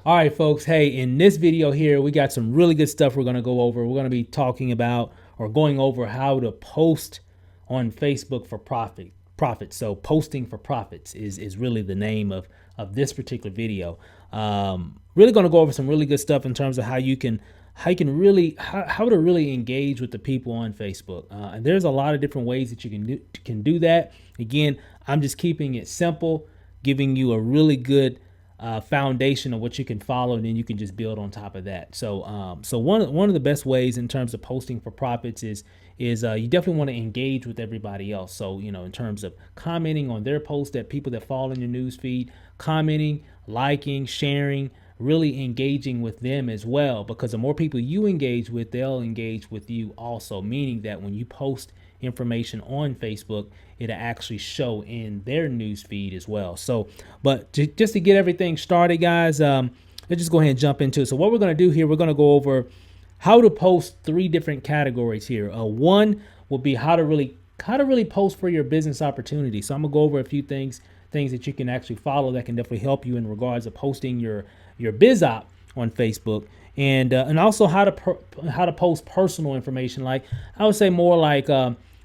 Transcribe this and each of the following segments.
All right, folks. Hey, in this video here, we got some really good stuff we're going to go over. We're going to be talking about or going over how to post on Facebook for profit. So posting for profits is really the name of this particular video. Really going to go over some really good stuff in terms of how to really engage with the people on Facebook. And there's a lot of different ways that you can do that. Again, I'm just keeping it simple, giving you a really good foundation of what you can follow, and then you can just build on top of that. So one of the best ways in terms of posting for profits is you definitely want to engage with everybody else. So in terms of commenting on their posts, that people that fall in your news feed, commenting, liking, sharing, really engaging with them as well, because the more people you engage with, they'll engage with you also, meaning that when you post information on Facebook, it'll actually show in their news feed as well. So, but just to get everything started, guys, let's just go ahead and jump into it. So what we're going to do here, we're going to go over how to post three different categories here. One will be how to really post for your business opportunity. So I'm gonna go over a few things that you can actually follow that can definitely help you in regards to posting your biz op on Facebook, and also how to post personal information, like I would say more like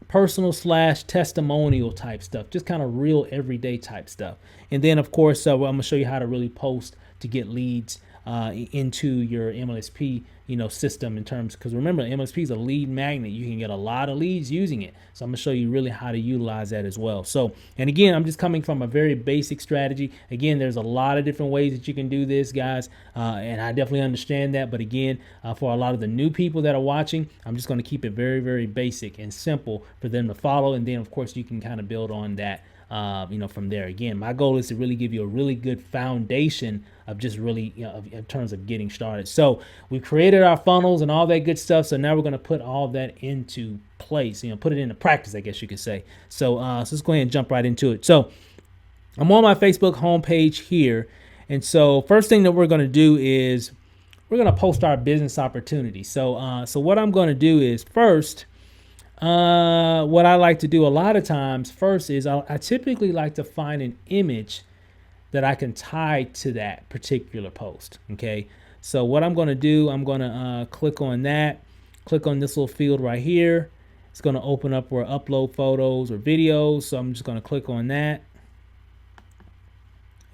personal / testimonial type stuff, just kind of real everyday type stuff. And then of course I'm gonna show you how to really post to get leads into your MLSP system, in terms, because remember, MLSP is a lead magnet. You can get a lot of leads using it. So I'm gonna show you really how to utilize that as well. So, and again, I'm just coming from a very basic strategy. Again, there's a lot of different ways that you can do this, guys, and I definitely understand that. But again, for a lot of the new people that are watching, I'm just going to keep it very, very basic and simple for them to follow. And then of course you can kind of build on that from there. Again, my goal is to really give you a really good foundation of just really, in terms of getting started. So we created our funnels and all that good stuff. So now we're going to put all that into place, put it into practice, I guess you could say. So, let's go ahead and jump right into it. So I'm on my Facebook homepage here. And so first thing that we're going to do is we're going to post our business opportunity. So, so what I'm going to do is first, what I like to do a lot of times first is I typically like to find an image that I can tie to that particular post. Okay. So what I'm going to do, I'm going to click on this little field right here. It's going to open up where upload photos or videos. So I'm just going to click on that.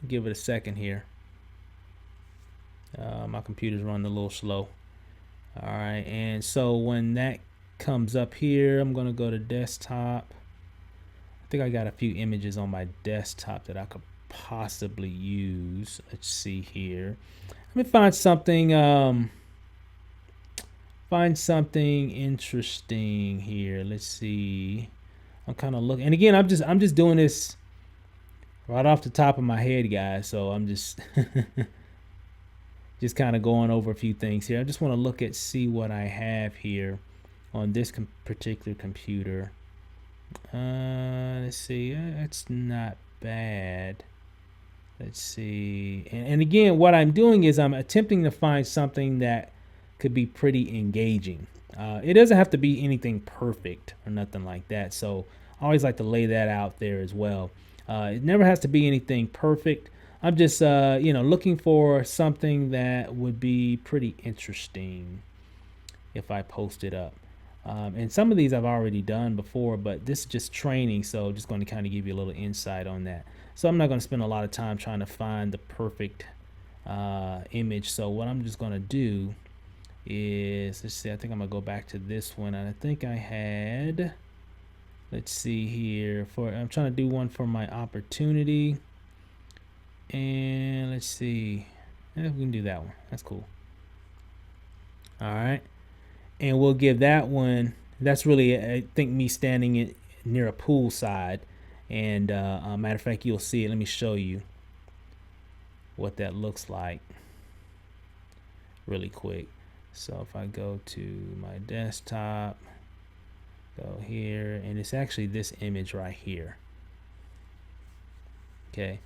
Give it a second here. My computer's running a little slow. All right. And so when that comes up here, I'm going to go to desktop. I think I got a few images on my desktop that I could possibly use. Let's see here. Let me find something interesting here. Let's see. I'm kind of looking, and again, I'm just doing this right off the top of my head, guys. So I'm just just kind of going over a few things here. I just want to see what I have here on this particular computer. Let's see. That's not bad. Let's see. And again, what I'm doing is I'm attempting to find something that could be pretty engaging. It doesn't have to be anything perfect or nothing like that. So I always like to lay that out there as well. It never has to be anything perfect. I'm just, looking for something that would be pretty interesting if I post it up. And some of these I've already done before, but this is just training, so just going to kind of give you a little insight on that. So I'm not going to spend a lot of time trying to find the perfect image. So what I'm just going to do is, let's see, I think I'm going to go back to this one. And I think I had, let's see here, I'm trying to do one for my opportunity. And let's see, we can do that one. That's cool. All right. And we'll give that one, that's really, I think, me standing near a pool side. And matter of fact, you'll see it. Let me show you what that looks like really quick. So if I go to my desktop, go here, and it's actually this image right here. Okay.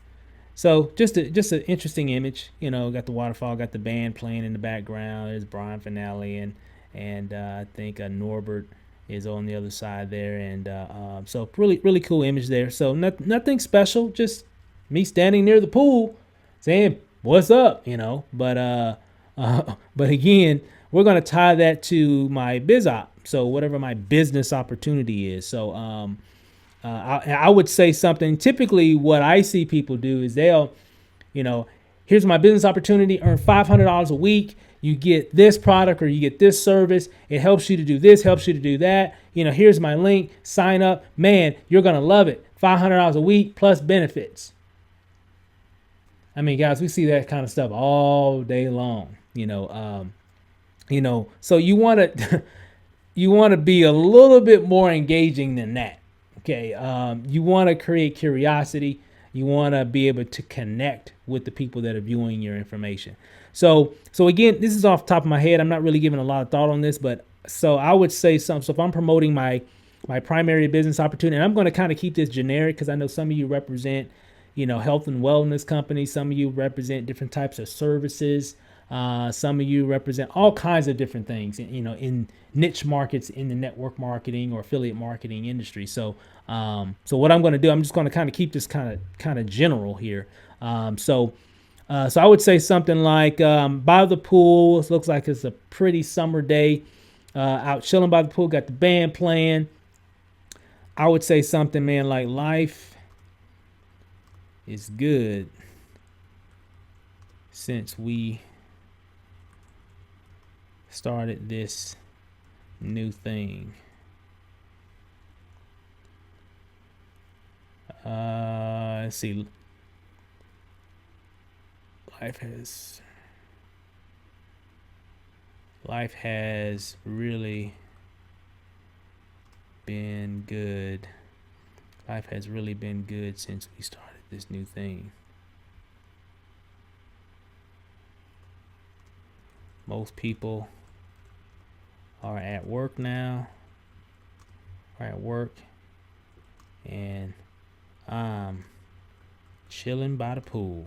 So just an interesting image, got the waterfall, got the band playing in the background. There's Brian Finale and I think Norbert is on the other side there, and so really cool image there. So nothing special, just me standing near the pool saying, what's up, you know? But again, we're going to tie that to my biz op. So whatever my business opportunity is. So I would say something. Typically, what I see people do is they'll, you know, here's my business opportunity, earn $500 a week. You get this product or you get this service. It helps you to do this, helps you to do that. You know, here's my link, sign up. Man, you're going to love it. $500 a week plus benefits. I mean, guys, we see that kind of stuff all day long, so you want to, you want to be a little bit more engaging than that. Okay. You want to create curiosity. You want to be able to connect with the people that are viewing your information. So again, this is off the top of my head. I'm not really giving a lot of thought on this, but so I would say something. So if I'm promoting my primary business opportunity, and I'm going to kind of keep this generic because I know some of you represent, health and wellness companies. Some of you represent different types of services. Some of you represent all kinds of different things, in niche markets in the network marketing or affiliate marketing industry. So what I'm going to do, I'm just going to kind of keep this kind of general here. So I would say something like by the pool. It looks like it's a pretty summer day. Out chilling by the pool, got the band playing. I would say something, man, like life is good since we started this new thing. Let's see. Life has really been good. Life has really been good since we started this new thing. Most people are at work now. And I'm chilling by the pool.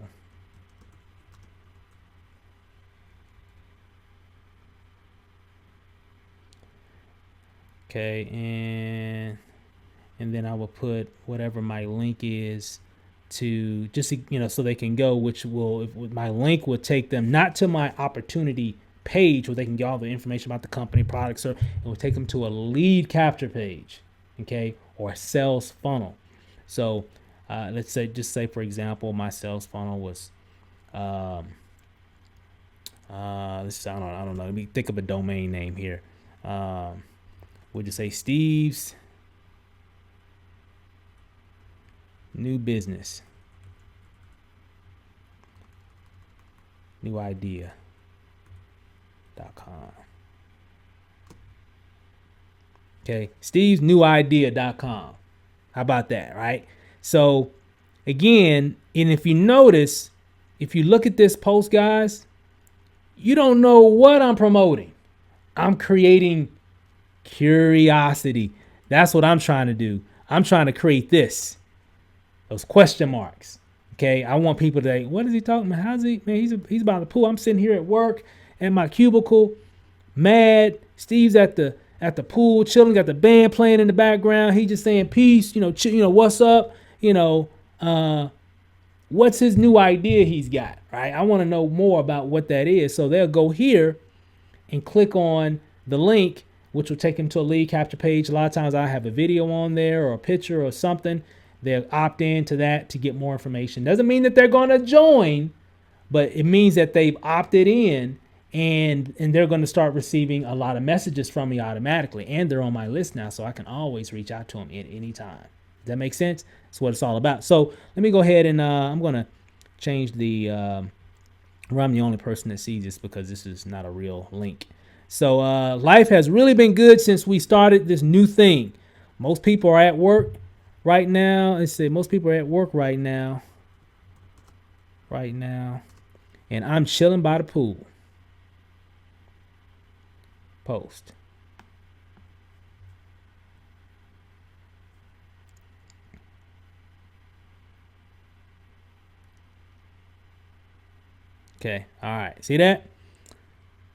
Okay, and then I will put whatever my link is to just, so they can go, my link will take them not to my opportunity page where they can get all the information about the company, products, or it will take them to a lead capture page, okay, or a sales funnel. So let's say for example, my sales funnel was, I don't know. Let me think of a domain name here. We'll just say Steve's new business, new idea.com. Okay, Steve's new idea.com. How about that, right? So again, and if you notice, if you look at this post, guys, you don't know what I'm promoting. I'm creating curiosity. That's what I'm trying to do. I'm trying to create those question marks. Okay, I want people to say, what is he talking about? How's he? Man, he's about the pool. I'm sitting here at work at my cubicle, mad. Steve's at the pool, chilling, got the band playing in the background. He just saying peace, what's up, what's his new idea he's got, right? I want to know more about what that is. So they'll go here and click on the link, which will take them to a lead capture page. A lot of times I have a video on there or a picture or something. They'll opt into that to get more information. Doesn't mean that they're going to join, but it means that they've opted in and they're going to start receiving a lot of messages from me automatically. And they're on my list now, so I can always reach out to them at any time. Does that make sense? That's what it's all about. So let me go ahead and I'm going to change the, where I'm the only person that sees this because this is not a real link. So life has really been good since we started this new thing. Most people are at work right now. Let's say most people are at work right now. And I'm chilling by the pool. Post. Okay. All right. See that?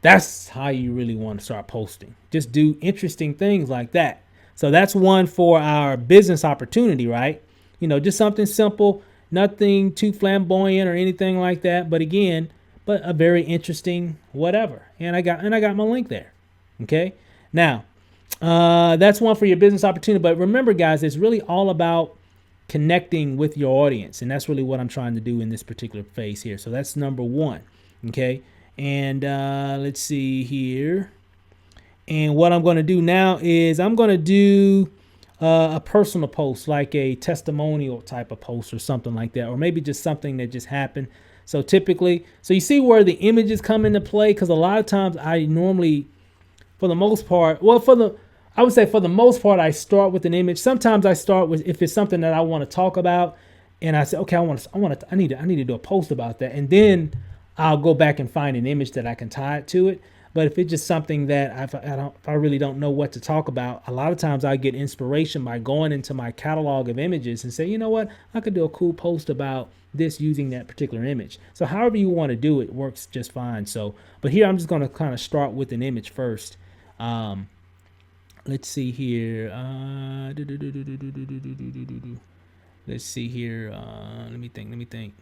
That's how you really want to start posting. Just do interesting things like that. So that's one for our business opportunity, right? Just something simple. nothing too flamboyant or anything like that. But again, but a very interesting whatever. And I got my link there. Okay. Now, that's one for your business opportunity. But remember, guys, it's really all about connecting with your audience. And that's really what I'm trying to do in this particular phase here. So that's number one. Okay. And let's see here. And what I'm going to do now is I'm going to do a personal post, like a testimonial type of post or something like that, or maybe just something that just happened. So typically, so you see where the images come into play, because a lot of times I normally, for the most part, I would say for the most part, I start with an image. Sometimes I start with, if it's something that I want to talk about, and I say, okay, I need to do a post about that, and then I'll go back and find an image that I can tie it to it. But if it's just something that if I really don't know what to talk about, a lot of times I get inspiration by going into my catalog of images and say, you know what, I could do a cool post about this using that particular image. So however you want to do it works just fine. So, but here I'm just going to kind of start with an image first. Let's see here. Let's see here. Let me think.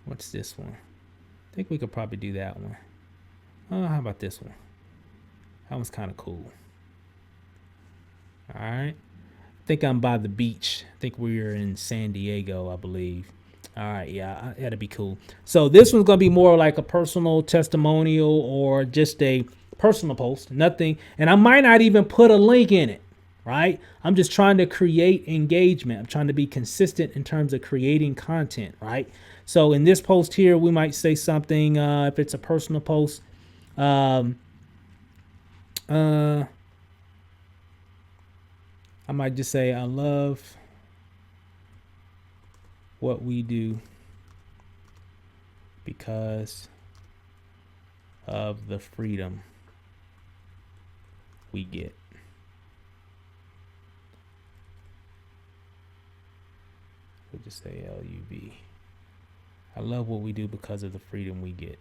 What's this one? I think we could probably do that one. How about this one? That one's kind of cool. All right. I think I'm by the beach. I think we're in San Diego, I believe. All right. Yeah, that'd be cool. So this one's going to be more like a personal testimonial or just a personal post. Nothing. And I might not even put a link in it. Right. I'm just trying to create engagement. I'm trying to be consistent in terms of creating content. Right. So in this post here, we might say something, if it's a personal post, I might just say, I love what we do because of the freedom we get. We'll just say LUV. I love what we do because of the freedom we get.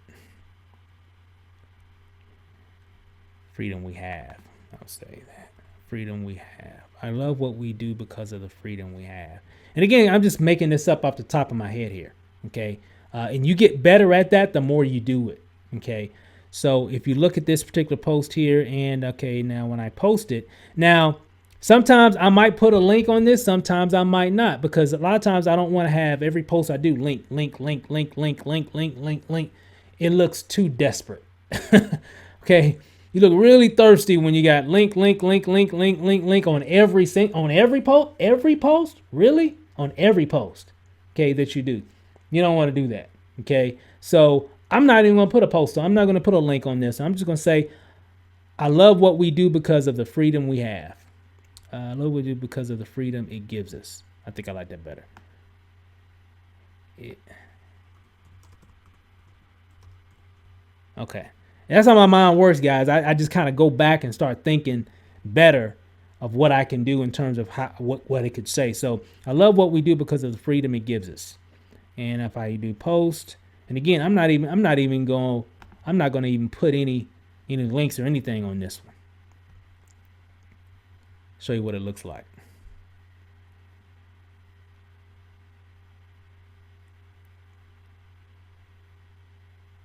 Freedom we have. I'll say that. Freedom we have. I love what we do because of the freedom we have. And again, I'm just making this up off the top of my head here. Okay. And you get better at that the more you do it. Okay. So if you look at this particular post here, and okay, now when I post it, now sometimes I might put a link on this. Sometimes I might not, because a lot of times I don't want to have every post I do link. It looks too desperate. Okay. You look really thirsty when you got link on every post, really? On every post, okay, that you do. You don't want to do that, okay? So I'm not even going to put a post on. I'm not going to put a link on this. I'm just going to say, I love what we do because of the freedom we have. I love what we do because of the freedom it gives us. I think I like that better. Okay. That's how my mind works, guys. I just kind of go back and start thinking better of what I can do in terms of what it could say. So I love what we do because of the freedom it gives us. And if I do post, and again, I'm not going to even put any links or anything on this one. Show you what it looks like.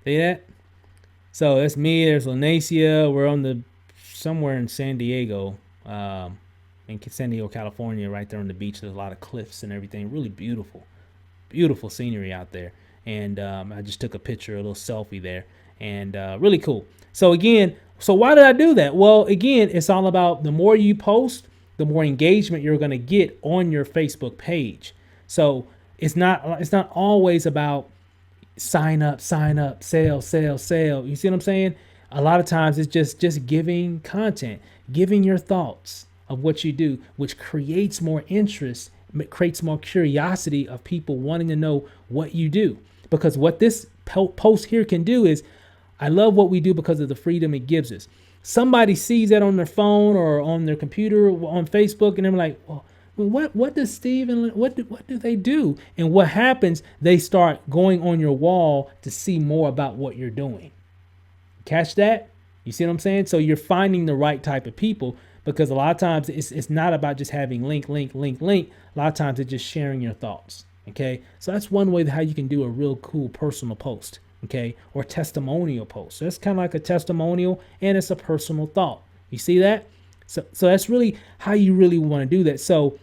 See that? So that's me. There's Lanacia. We're somewhere in San Diego, in San Diego, California, right there on the beach. There's a lot of cliffs and everything. Really beautiful, beautiful scenery out there. And I just took a picture, a little selfie there, and really cool. So again, why did I do that? Well, again, it's all about the more you post, the more engagement you're going to get on your Facebook page. So it's not always about sign up, sale. You see what I'm saying? A lot of times it's just giving content, giving your thoughts of what you do, which creates more interest, creates more curiosity of people wanting to know what you do. Because what this post here can do is, I love what we do because of the freedom it gives us. Somebody sees that on their phone or on their computer or on Facebook, and they're like, well, what does Steve and what do they do? And what happens, they start going on your wall to see more about what you're doing. Catch that? You see what I'm saying? So you're finding the right type of people, because a lot of times it's not about just having link. A lot of times it's just sharing your thoughts. Okay, so that's one way how you can do a real cool personal post. Okay, or testimonial post. So it's kind of like a testimonial, and it's a personal thought. You see that? So that's really how you really want to do that. So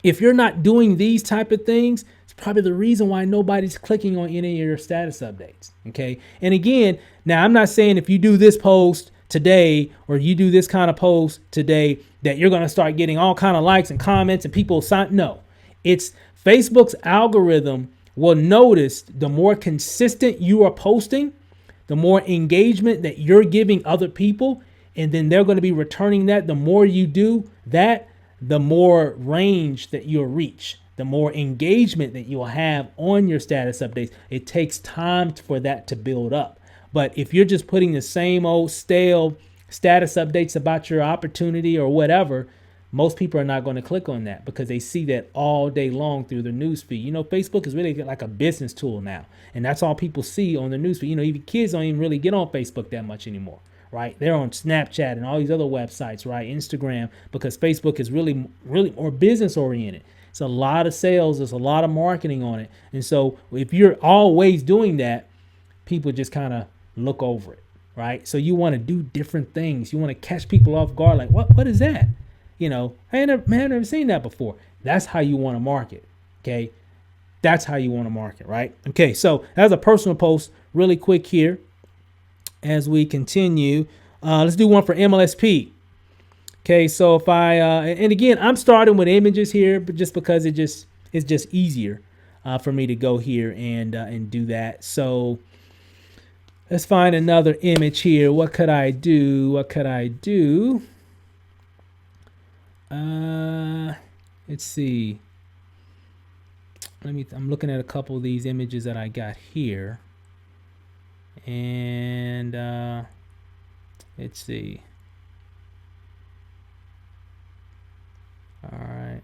if you're not doing these type of things, it's probably the reason why nobody's clicking on any of your status updates. Okay. And again, now I'm not saying if you do this post today or you do this kind of post today that you're going to start getting all kind of likes and comments and people sign. No, it's Facebook's algorithm will notice the more consistent you are posting, the more engagement that you're giving other people. And then they're going to be returning that. The more you do that, the more range that you'll reach, the more engagement that you'll have on your status updates. It takes time for that to build up. But if you're just putting the same old stale status updates about your opportunity or whatever, most people are not going to click on that because they see that all day long through their newsfeed. You know, Facebook is really like a business tool now, and that's all people see on their newsfeed. You know, even kids don't even really get on Facebook that much anymore. Right? They're on Snapchat and all these other websites, right? Instagram, because Facebook is really more business oriented. It's a lot of sales. There's a lot of marketing on it. And so if you're always doing that, people just kind of look over it, right? So you want to do different things. You want to catch people off guard. Like, what is that? You know, I've never seen that before. That's how you want to market. Okay. That's how you want to market, right? Okay. So that's a personal post really quick here. As we continue, let's do one for MLSP. Okay, so if and again, I'm starting with images here, but just because it's just easier for me to go here and do that. So let's find another image here. What could I do? Let's see. I'm looking at a couple of these images that I got here. And let's see. All right.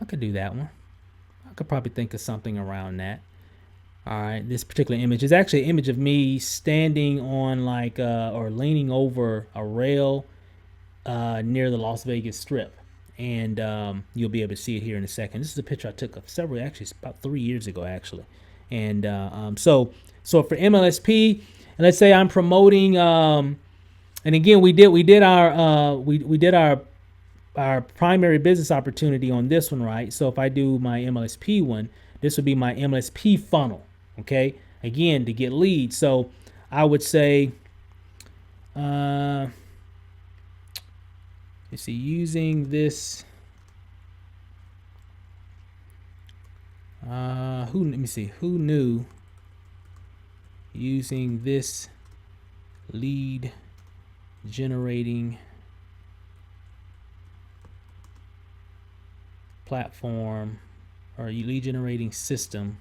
I could do that one. I could probably think of something around that. All right. This particular image is actually an image of me standing on or leaning over a rail near the Las Vegas Strip. And you'll be able to see it here in a second. This is a picture I took of about 3 years ago, actually. And so for MLSP, and let's say I'm promoting, and again, we did our primary business opportunity on this one, right? So if I do my MLSP one, this would be my MLSP funnel. Okay. Again, to get leads. So I would say, let's see, using this, let me see, who knew using this lead generating platform or lead generating system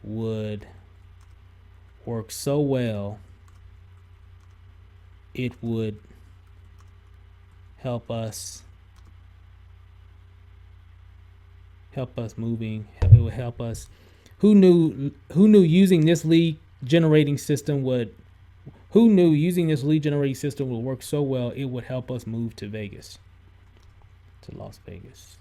would work so well it would help us moving. It would help us. Who knew using this lead generating system would work so well it would help us move to Las Vegas.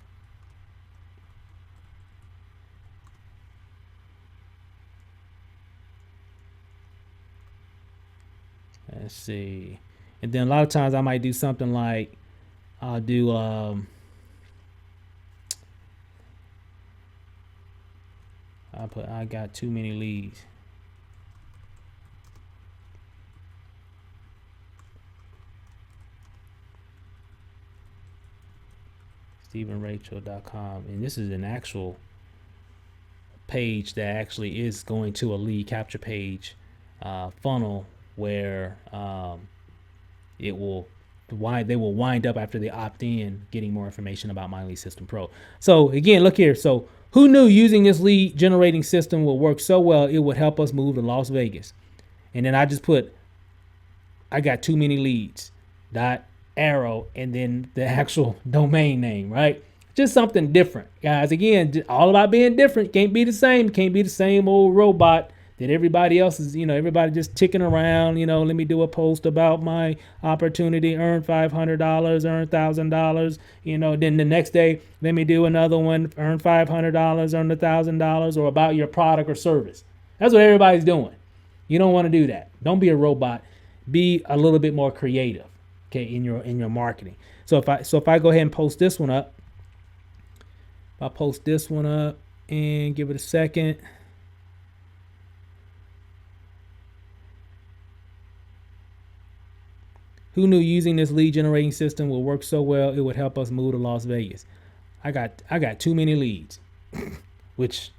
Let's see. And then a lot of times I might do something like I got too many leads. StephenRachel.com, and this is an actual page that actually is going to a lead capture page funnel where they will wind up after they opt in getting more information about My Lead System Pro. So again, look here. So who knew using this lead generating system will work so well it would help us move to Las Vegas? And then I just put, I got too many leads, arrow, and then the actual domain name, right? Just something different, guys. Again, all about being different. Can't be the same old robot Did everybody else is, everybody just ticking around, let me do a post about my opportunity, earn $500, earn $1,000, then the next day, let me do another one, earn $500, earn $1,000, or about your product or service. That's what everybody's doing. You don't want to do that. Don't be a robot. Be a little bit more creative, okay, in your marketing. So if I go ahead and post this one up, if I post this one up and give it a second. Who knew using this lead generating system will work so well? It would help us move to Las Vegas. I got too many leads, which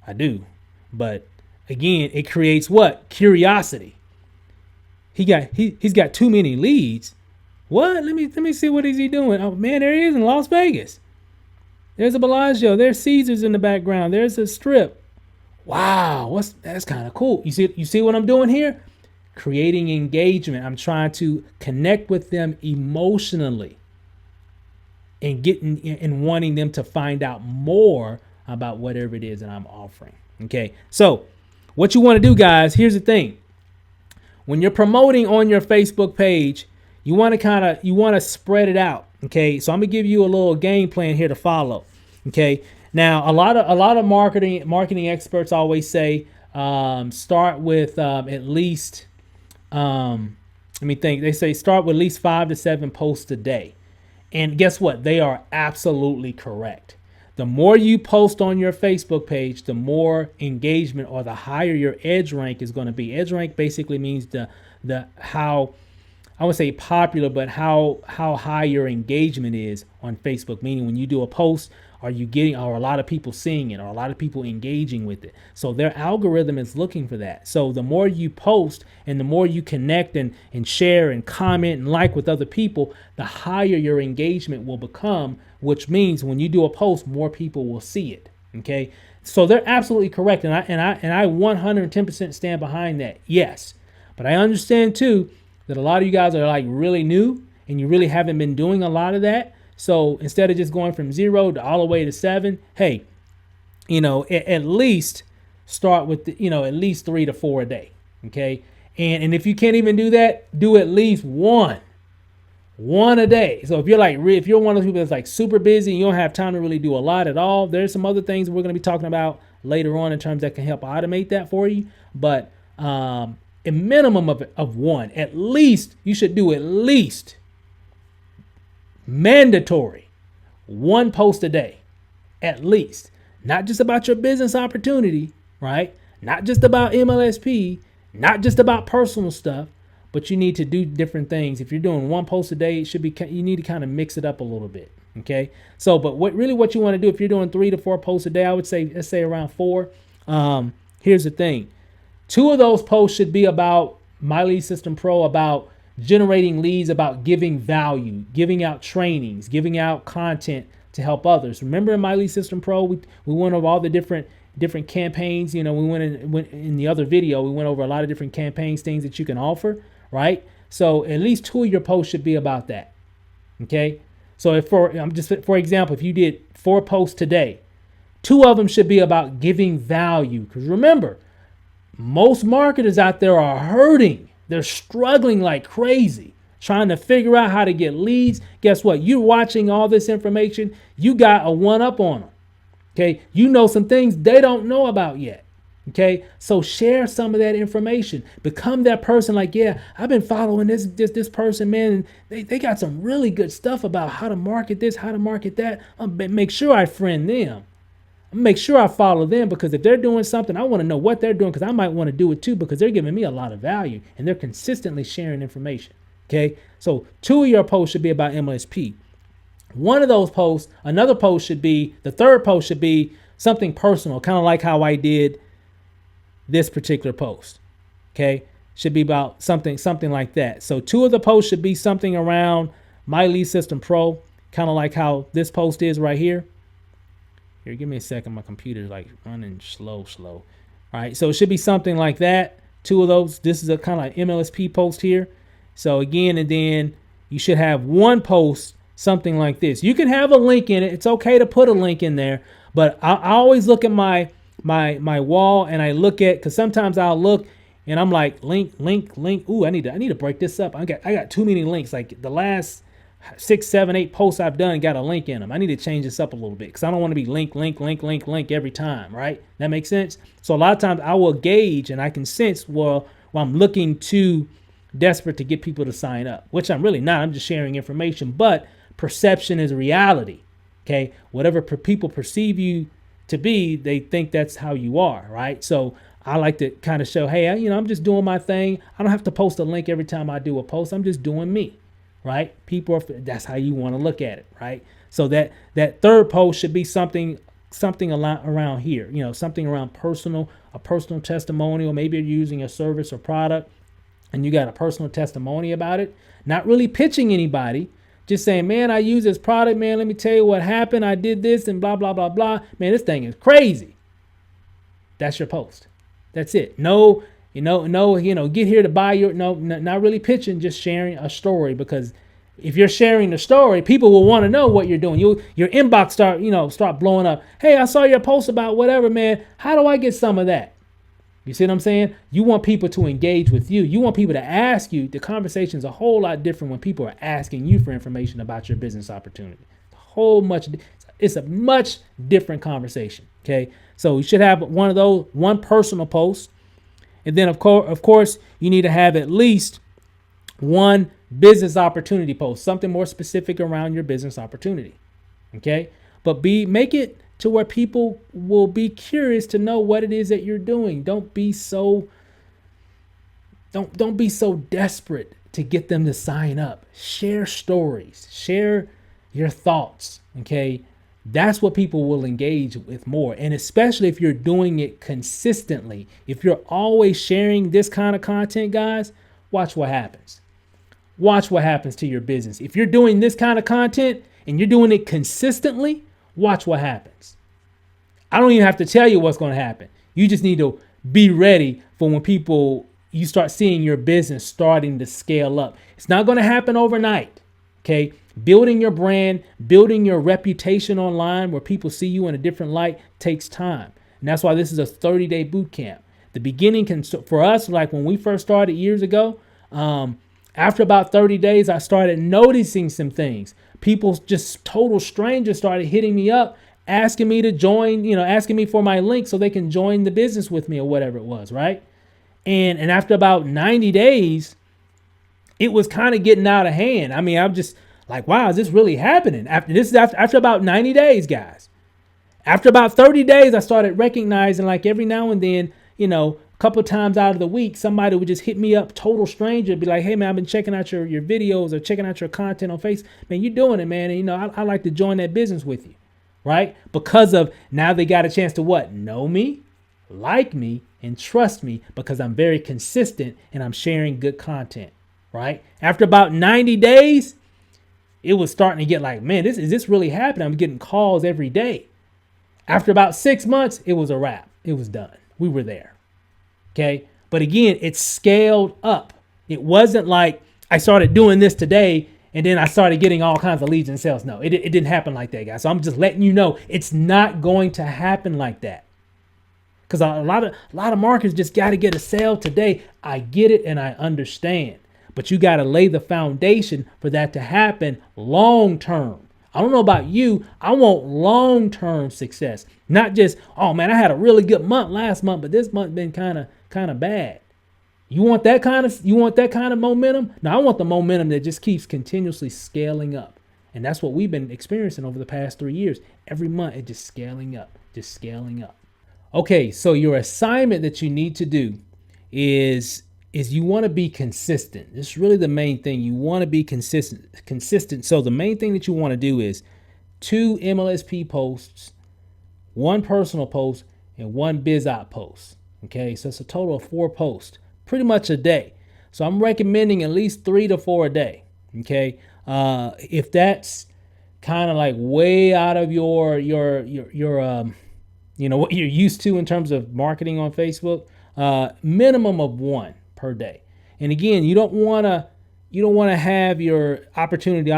I do, but again, it creates what? Curiosity. He's got too many leads. What? Let me see what is he doing. Oh man, there he is in Las Vegas. There's a Bellagio. There's Caesars in the background. There's a Strip. Wow, that's kind of cool. You see what I'm doing here? Creating engagement. I'm trying to connect with them emotionally and wanting them to find out more about whatever it is that I'm offering. Okay. So what you want to do, guys, here's the thing. When you're promoting on your Facebook page, you want to spread it out. Okay. So I'm going to give you a little game plan here to follow. Okay. Now, a lot of marketing experts always say, start with at least, let me think. They say start with at least 5 to 7 posts a day. And guess what? They are absolutely correct. The more you post on your Facebook page, the more engagement or the higher your edge rank is going to be. Edge rank basically means the how, I would say popular, but how high your engagement is on Facebook. Meaning when you do a post, are a lot of people seeing it, or a lot of people engaging with it? So their algorithm is looking for that. So the more you post and the more you connect and share and comment and like with other people, the higher your engagement will become, which means when you do a post, more people will see it. Okay. So they're absolutely correct. And I 110% stand behind that. Yes. But I understand too that a lot of you guys are like really new and you really haven't been doing a lot of that. So instead of just going from 0 to all the way to 7, hey, at least start with, at least 3 to 4 a day. Okay. And if you can't even do that, do at least one a day. So if you're one of those people that's like super busy and you don't have time to really do a lot at all, there's some other things we're going to be talking about later on in terms that can help automate that for you. But a minimum of one, at least you should do at least mandatory 1 post a day, at least. Not just about your business opportunity, right? Not just about MLSP, not just about personal stuff, but you need to do different things. If you're doing 1 post a day, you need to kind of mix it up a little bit. Okay. So, but what you want to do, if you're doing 3 to 4 posts a day, I would say, let's say around 4. Here's the thing. 2 of those posts should be about My Lead System Pro, about generating leads, about giving value, giving out trainings, giving out content to help others. Remember in My Lead System Pro, we went over all the different campaigns. We went in the other video, we went over a lot of different campaigns, things that you can offer, right? So at least 2 of your posts should be about that. Okay. So for example, if you did 4 posts today, 2 of them should be about giving value. Because remember, most marketers out there are hurting. They're struggling like crazy, trying to figure out how to get leads. Guess what? You're watching all this information. You got a 1-up on them. Okay. You know some things they don't know about yet. Okay. So share some of that information. Become that person like, yeah, I've been following this person, man. And they got some really good stuff about how to market this, how to market that. Make sure I friend them. Make sure I follow them, because if they're doing something, I want to know what they're doing, because I might want to do it too, because they're giving me a lot of value and they're consistently sharing information. Okay. So 2 of your posts should be about MLSP. One of those posts, the 3rd post should be something personal, kind of like how I did this particular post. Okay. Should be about something like that. So 2 of the posts should be something around My Lead System Pro, kind of like how this post is right here. Here, give me a second. My computer's like running slow. All right. So it should be something like that. 2 of those. This is a kind of like MLSP post here. So again, and then you should have 1 post, something like this. You can have a link in it. It's okay to put a link in there, but I always look at my my wall and I look at, because sometimes I'll look and I'm like, link. Ooh, I need to break this up. I got too many links. Like the last 6, 7, 8 posts I've done got a link in them. I need to change this up a little bit because I don't want to be link every time, right? That makes sense. So a lot of times I will gauge and I can sense, well, I'm looking too desperate to get people to sign up, which I'm really not. I'm just sharing information, but perception is reality. Okay. Whatever people perceive you to be, they think that's how you are, right? So I like to kind of show, hey, I'm just doing my thing. I don't have to post a link every time I do a post. I'm just doing me, right? That's how you want to look at it, right? So that third post should be something a lot around here, something around a personal testimonial. Maybe you're using a service or product and you got a personal testimony about it. Not really pitching anybody, just saying, man, I use this product, man. Let me tell you what happened. I did this and blah, blah, blah, blah. Man, this thing is crazy. That's your post. That's it. No, get here to buy not really pitching, just sharing a story, because if you're sharing the story, people will want to know what you're doing. Your inbox start blowing up. Hey, I saw your post about whatever, man. How do I get some of that? You see what I'm saying? You want people to engage with you. You want people to ask you. The conversation is a whole lot different when people are asking you for information about your business opportunity. It's a much different conversation. Okay. So you should have one personal post. And then of course, you need to have at least one business opportunity post, something more specific around your business opportunity. Okay. But make it to where people will be curious to know what it is that you're doing. Don't be so desperate to get them to sign up. Share stories, share your thoughts. Okay. That's what people will engage with more. And especially if you're doing it consistently, if you're always sharing this kind of content, guys, watch what happens. Watch what happens to your business. If you're doing this kind of content and you're doing it consistently, watch what happens. I don't even have to tell you what's going to happen. You just need to be ready for when you start seeing your business starting to scale up. It's not going to happen overnight. Okay. Building your brand, building your reputation online where people see you in a different light takes time. And that's why this is a 30-day boot camp. The beginning for us, like when we first started years ago, after about 30 days, I started noticing some things. People, just total strangers, started hitting me up, asking me to join, asking me for my link so they can join the business with me or whatever it was, right? And after about 90 days, it was kind of getting out of hand. I mean, I'm just like, wow, is this really happening? After about 90 days, guys. After about 30 days, I started recognizing, like, every now and then, a couple of times out of the week, somebody would just hit me up, total stranger, be like, hey, man, I've been checking out your videos or checking out your content on Facebook. Man, you're doing it, man. And, I like to join that business with you, right? Because of now they got a chance to what? Know me, like me, and trust me because I'm very consistent and I'm sharing good content, right? After about 90 days, it was starting to get like, man, is this really happening? I'm getting calls every day. After about 6 months, it was a wrap. It was done. We were there. Okay. But again, it scaled up. It wasn't like I started doing this today and then I started getting all kinds of leads and sales. No, it didn't happen like that, guys. So I'm just letting you know it's not going to happen like that. Because a lot of marketers just got to get a sale today. I get it and I understand. But you got to lay the foundation for that to happen long term. I don't know about you. I want long term success, not just, oh man, I had a really good month last month, but this month been kind of bad. You want that kind of momentum? No, I want the momentum that just keeps continuously scaling up, and that's what we've been experiencing over the past 3 years. Every month, it's just scaling up. Okay, so your assignment that you need to do is you want to be consistent. This is really the main thing. You want to be consistent. So the main thing that you want to do is 2 MLSP posts, 1 personal post, and 1 BizOp post. Okay, so it's a total of 4 posts, pretty much a day. So I'm recommending at least 3 to 4 a day. Okay, if that's kind of like way out of your what you're used to in terms of marketing on Facebook, minimum of 1 per day. And again, you don't want to have your opportunity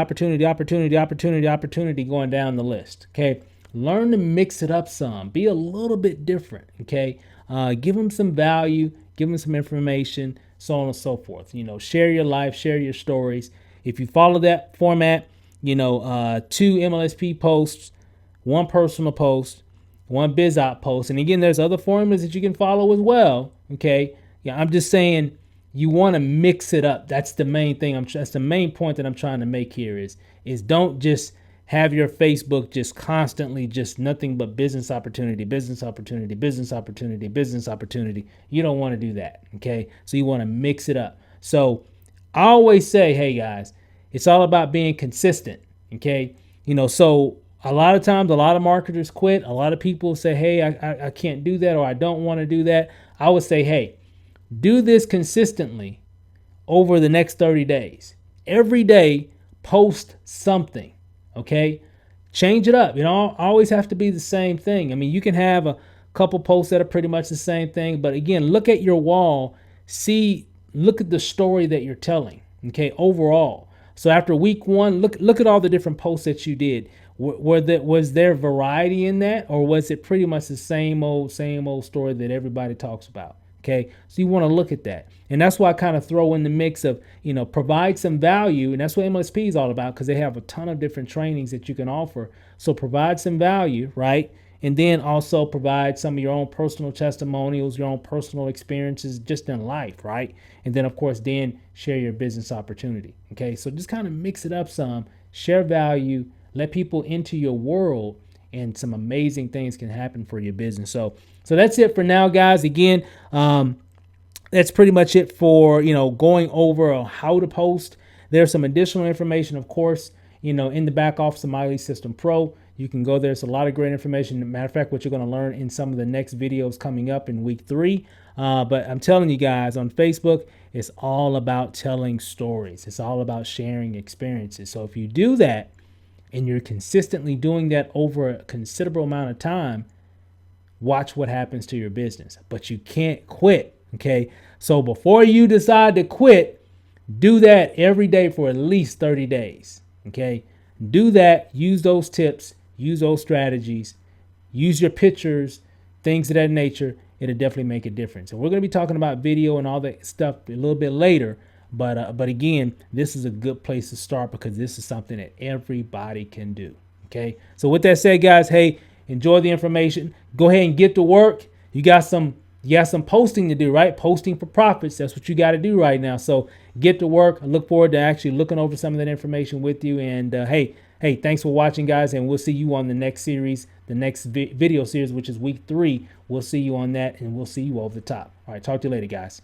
going down the list. Okay. learn to mix it up some, be a little bit different. Okay. Give them some value, give them some information, so on and so forth. Share your life, share your stories. If you follow that format, 2 MLSP posts, 1 personal post, 1 biz op post. And again, there's other formulas that you can follow as well. Okay. Yeah. I'm just saying you want to mix it up. That's the main thing. That's the main point that I'm trying to make here is don't just have your Facebook just constantly just nothing but business opportunity, business opportunity, business opportunity, business opportunity. You don't want to do that. Okay. So you want to mix it up. So I always say, hey guys, it's all about being consistent. Okay. So a lot of times, a lot of marketers quit. A lot of people say, hey, I can't do that, or I don't want to do that. I would say, hey, do this consistently over the next 30 days. Every day, post something. Okay. Change it up. Always have to be the same thing. I mean, you can have a couple posts that are pretty much the same thing, but again, look at your wall, look at the story that you're telling. Okay. Overall. So after week 1, look at all the different posts that you did. Was there variety in that, or was it pretty much the same old story that everybody talks about? Okay, so you want to look at that. And that's why I kind of throw in the mix of, provide some value. And that's what MLSP is all about, because they have a ton of different trainings that you can offer. So provide some value, right? And then also provide some of your own personal testimonials, your own personal experiences just in life, right? And then, of course, then share your business opportunity. Okay, so just kind of mix it up some, share value, let people into your world, and some amazing things can happen for your business. So that's it for now, guys. Again, that's pretty much it for, going over how to post. There's some additional information, of course, in the back office of My Lead System Pro. You can go there. It's a lot of great information. Matter of fact, what you're going to learn in some of the next videos coming up in week 3. But I'm telling you guys, on Facebook, it's all about telling stories. It's all about sharing experiences. So if you do that, and you're consistently doing that over a considerable amount of time, watch what happens to your business. But you can't quit. Okay. So before you decide to quit, do that every day for at least 30 days. Okay. Do that. Use those tips. Use those strategies. Use your pictures, things of that nature. It'll definitely make a difference. And we're going to be talking about video and all that stuff a little bit later. But again, this is a good place to start, because this is something that everybody can do. Okay. So with that said, guys, hey, enjoy the information. Go ahead and get to work. You got some posting to do, right? Posting for profits. That's what you got to do right now. So get to work. I look forward to actually looking over some of that information with you. And hey, thanks for watching, guys. And we'll see you on the next series, the next video series, which is week 3. We'll see you on that, and we'll see you over the top. All right. Talk to you later, guys.